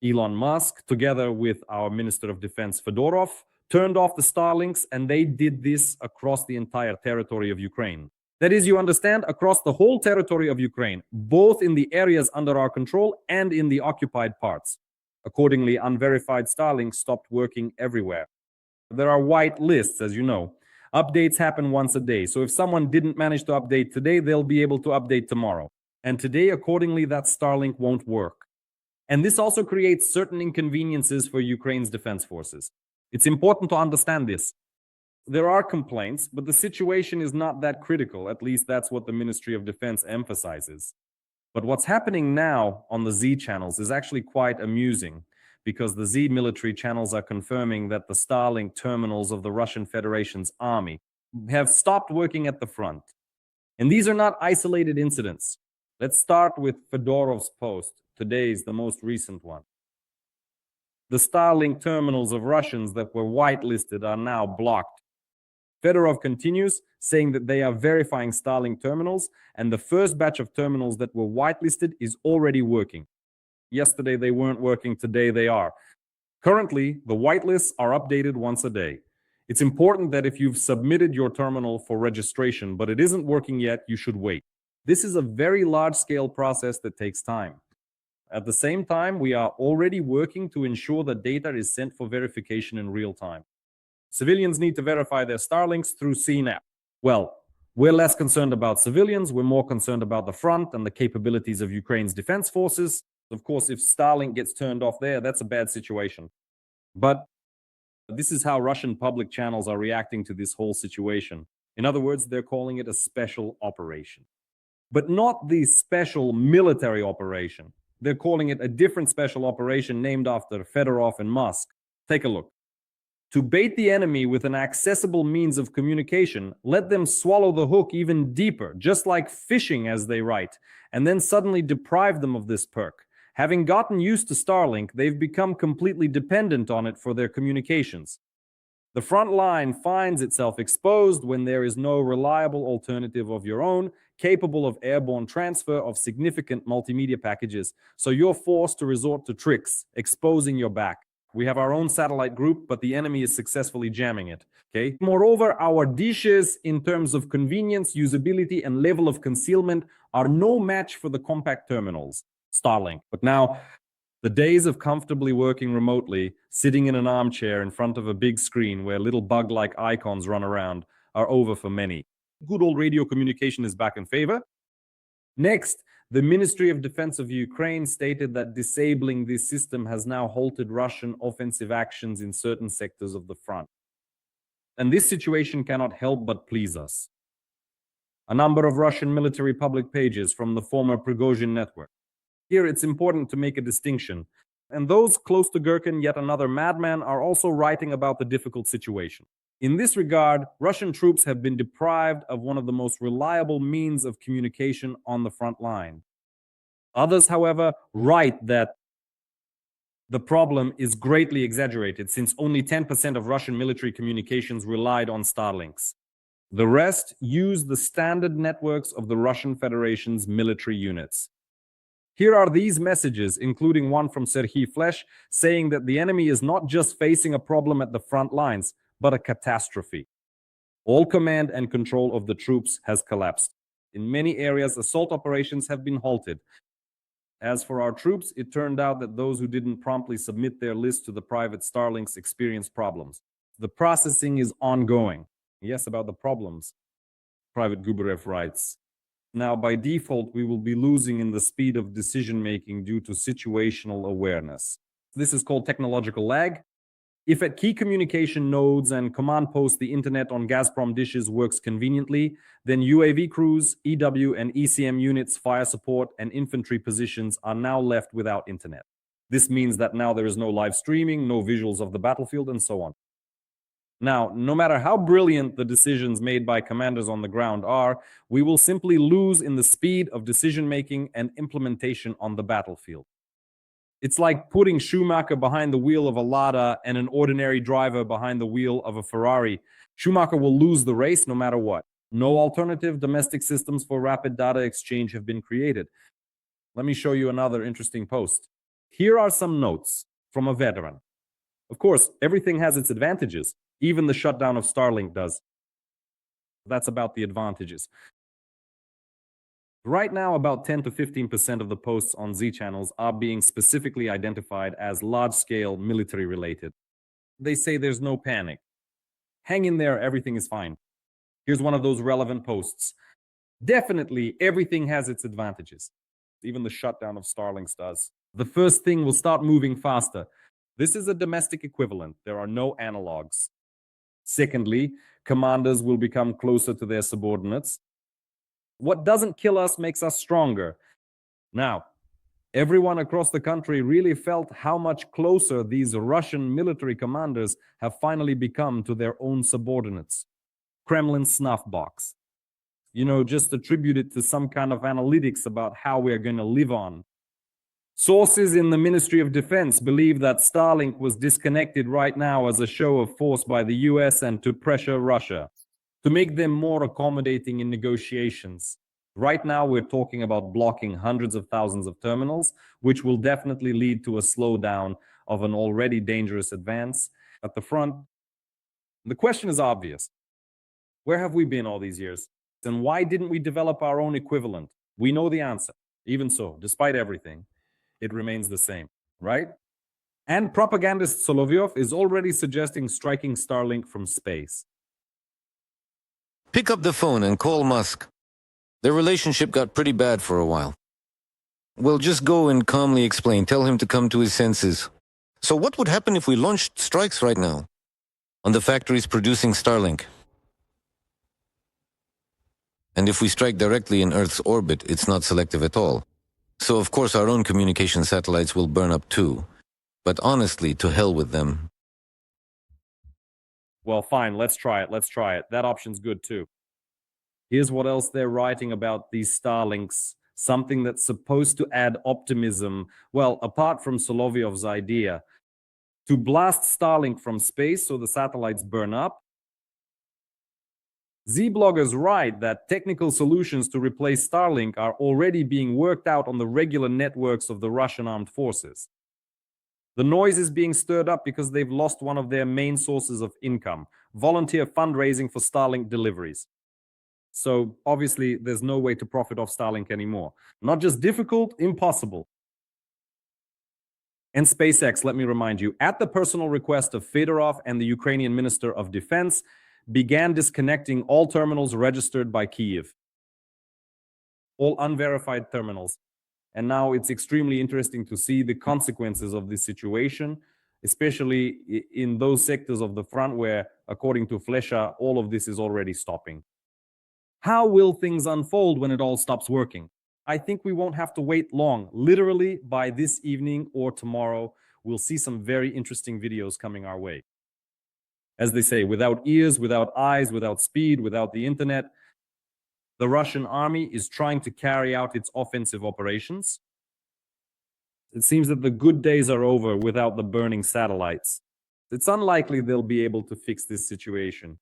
Elon Musk, together with our Minister of Defense Fedorov, turned off the Starlinks, and they did this across the entire territory of Ukraine. That is, you understand, across the whole territory of Ukraine, both in the areas under our control and in the occupied parts. Accordingly, unverified Starlinks stopped working everywhere. There are white lists, as you know. Updates happen once a day. So if someone didn't manage to update today, they'll be able to update tomorrow. And today, accordingly, that Starlink won't work. And this also creates certain inconveniences for Ukraine's defense forces. It's important to understand this. There are complaints, but the situation is not that critical. At least that's what the Ministry of Defense emphasizes. But what's happening now on the Z channels is actually quite amusing, because the Z military channels are confirming that the Starlink terminals of the Russian Federation's army have stopped working at the front. And these are not isolated incidents. Let's start with Fedorov's post. Today's the most recent one. The Starlink terminals of Russians that were whitelisted are now blocked. Fedorov continues, saying that they are verifying Starlink terminals, and the first batch of terminals that were whitelisted is already working. Yesterday they weren't working, today they are. Currently, the whitelists are updated once a day. It's important that if you've submitted your terminal for registration, but it isn't working yet, you should wait. This is a very large-scale process that takes time. At the same time, we are already working to ensure that data is sent for verification in real time. Civilians need to verify their Starlinks through CNAP. Well, we're less concerned about civilians, we're more concerned about the front and the capabilities of Ukraine's defense forces. Of course, if Starlink gets turned off there, that's a bad situation. But this is how Russian public channels are reacting to this whole situation. In other words, they're calling it a special operation. But not the special military operation. They're calling it a different special operation named after Fedorov and Musk. Take a look. To bait the enemy with an accessible means of communication, let them swallow the hook even deeper, just like fishing, as they write, and then suddenly deprive them of this perk. Having gotten used to Starlink, they've become completely dependent on it for their communications. The front line finds itself exposed when there is no reliable alternative of your own, capable of airborne transfer of significant multimedia packages, so you're forced to resort to tricks, exposing your back. We have our own satellite group, but the enemy is successfully jamming it. Okay. Moreover, our dishes in terms of convenience, usability, and level of concealment are no match for the compact terminals, Starlink. But now, the days of comfortably working remotely, sitting in an armchair in front of a big screen where little bug-like icons run around, are over for many. Good old radio communication is back in favor. Next, the Ministry of Defense of Ukraine stated that disabling this system has now halted Russian offensive actions in certain sectors of the front. And this situation cannot help but please us. A number of Russian military public pages from the former Prigozhin network. Here it's important to make a distinction. And those close to Gherkin, yet another madman, are also writing about the difficult situation. In this regard, Russian troops have been deprived of one of the most reliable means of communication on the front line. Others, however, write that the problem is greatly exaggerated, since only 10% of Russian military communications relied on Starlinks. The rest use the standard networks of the Russian Federation's military units. Here are these messages, including one from Serhiy Flesh, saying that the enemy is not just facing a problem at the front lines, but a catastrophe. All command and control of the troops has collapsed. In many areas, assault operations have been halted. As for our troops, it turned out that those who didn't promptly submit their list to the private Starlinks experienced problems. The processing is ongoing. Yes, about the problems. Private Gubarev writes, now, by default, we will be losing in the speed of decision-making due to situational awareness. This is called technological lag. If at key communication nodes and command posts the internet on Gazprom dishes works conveniently, then UAV crews, EW and ECM units, fire support, and infantry positions are now left without internet. This means that now there is no live streaming, no visuals of the battlefield, and so on. Now, no matter how brilliant the decisions made by commanders on the ground are, we will simply lose in the speed of decision-making and implementation on the battlefield. It's like putting Schumacher behind the wheel of a Lada and an ordinary driver behind the wheel of a Ferrari. Schumacher will lose the race no matter what. No alternative domestic systems for rapid data exchange have been created. Let me show you another interesting post. Here are some notes from a veteran. Of course, everything has its advantages. Even the shutdown of Starlink does. That's about the advantages. Right now, about 10 to 15% of the posts on Z channels are being specifically identified as large-scale military-related. They say there's no panic. Hang in there, everything is fine. Here's one of those relevant posts. Definitely, everything has its advantages. Even the shutdown of Starlinks does. The first thing will start moving faster. This is a domestic equivalent. There are no analogs. Secondly, commanders will become closer to their subordinates. What doesn't kill us makes us stronger. Now, everyone across the country really felt how much closer these Russian military commanders have finally become to their own subordinates. Kremlin snuff box. Just attribute it to some kind of analytics about how we're going to live on. Sources in the Ministry of Defense believe that Starlink was disconnected right now as a show of force by the US and to pressure Russia, to make them more accommodating in negotiations. Right now, we're talking about blocking hundreds of thousands of terminals, which will definitely lead to a slowdown of an already dangerous advance at the front. The question is obvious. Where have we been all these years? And why didn't we develop our own equivalent? We know the answer. Even so, despite everything, it remains the same, right? And propagandist Solovyov is already suggesting striking Starlink from space. Pick up the phone and call Musk. Their relationship got pretty bad for a while. Well, just go and calmly explain. Tell him to come to his senses. So what would happen if we launched strikes right now on the factories producing Starlink? And if we strike directly in Earth's orbit, it's not selective at all. So of course our own communication satellites will burn up too. But honestly, to hell with them. Well, fine, let's try it. That option's good too. Here's what else they're writing about these Starlinks. Something that's supposed to add optimism. Well, apart from Solovyov's idea, to blast Starlink from space so the satellites burn up. Z-bloggers write that technical solutions to replace Starlink are already being worked out on the regular networks of the Russian armed forces. The noise is being stirred up because they've lost one of their main sources of income, volunteer fundraising for Starlink deliveries. So obviously, there's no way to profit off Starlink anymore. Not just difficult, impossible. And SpaceX, let me remind you, at the personal request of Fedorov and the Ukrainian Minister of Defense, began disconnecting all terminals registered by Kyiv. All unverified terminals. And now it's extremely interesting to see the consequences of this situation, especially in those sectors of the front where, according to Flesha, all of this is already stopping. How will things unfold when it all stops working? I think we won't have to wait long. Literally, by this evening or tomorrow, we'll see some very interesting videos coming our way. As they say, without ears, without eyes, without speed, without the internet, the Russian army is trying to carry out its offensive operations. It seems that the good days are over without the burning satellites. It's unlikely they'll be able to fix this situation.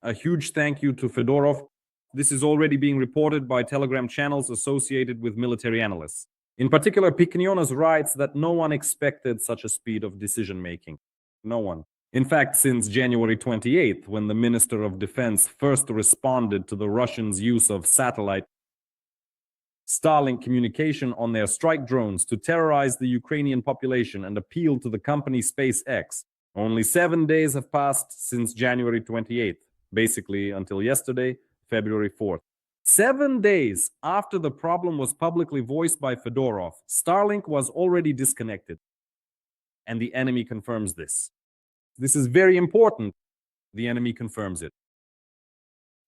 A huge thank you to Fedorov. This is already being reported by Telegram channels associated with military analysts. In particular, Piknionas writes that no one expected such a speed of decision-making. No one. In fact, since January 28th, when the Minister of Defense first responded to the Russians' use of satellite Starlink communication on their strike drones to terrorize the Ukrainian population and appeal to the company SpaceX, only 7 days have passed since January 28th, basically until yesterday, February 4th. 7 days after the problem was publicly voiced by Fedorov, Starlink was already disconnected. And the enemy confirms this. This is very important. The enemy confirms it.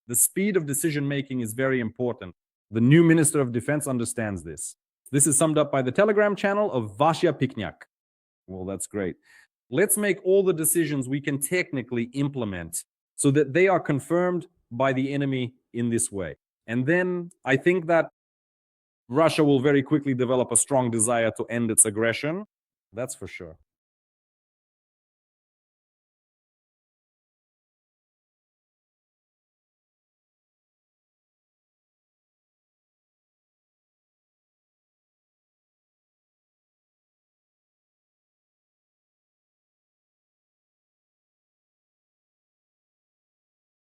The speed of decision-making is very important. The new Minister of Defense understands this. This is summed up by the Telegram channel of Vasya Piknyak. Well, that's great. Let's make all the decisions we can technically implement so that they are confirmed by the enemy in this way. And then I think that Russia will very quickly develop a strong desire to end its aggression. That's for sure.